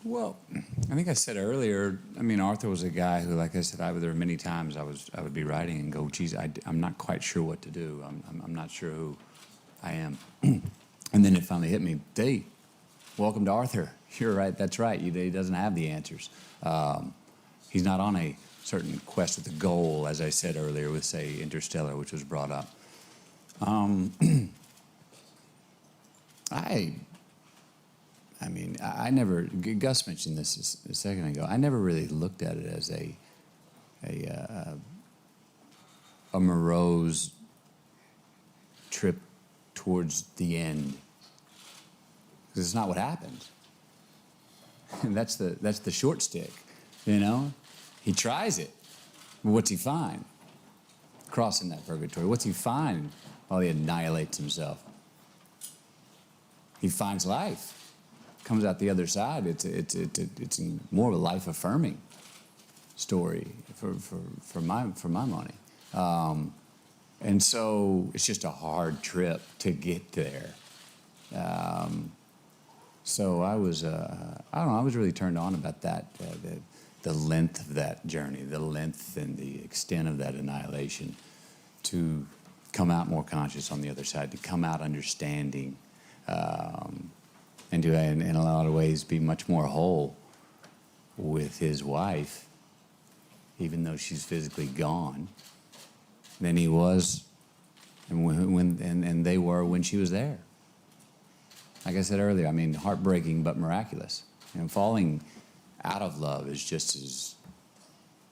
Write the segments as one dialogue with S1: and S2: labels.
S1: Well, I think I said earlier, I mean, Arthur was a guy who, like I said, there were many times I would be writing and go, geez, I'm not quite sure what to do. I'm not sure who I am. And then it finally hit me, Dave, welcome to Arthur. You're right, that's right. He doesn't have the answers. He's not on a certain quest with a goal, as I said earlier with, say, Interstellar, which was brought up. I never, Gus mentioned this a second ago, I never really looked at it as a morose trip towards the end. Because it's not what happens. And that's the short stick, you know? He tries it, but what's he find? Crossing that purgatory, what's he find while he annihilates himself? He finds life. Comes out the other side. It's more of a life-affirming story for my money, and so it's just a hard trip to get there. So I was I don't know. I was really turned on about that, the length of that journey, the length and the extent of that annihilation, to come out more conscious on the other side, to come out understanding. And to, in a lot of ways, be much more whole with his wife, even though she's physically gone, than he was, and they were when she was there. Like I said earlier, I mean, heartbreaking but miraculous. And falling out of love is just as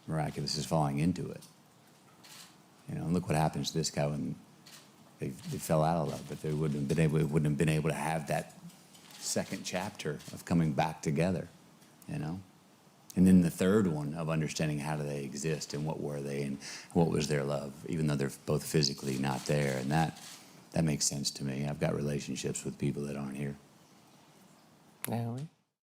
S1: miraculous as falling into it. You know, look what happens to this guy when they fell out of love, but they wouldn't have been able to have that second chapter of coming back together, you know? And then the third one of understanding how do they exist and what were they and what was their love, even though they're both physically not there. And that makes sense to me. I've got relationships with people that aren't here.
S2: Natalie?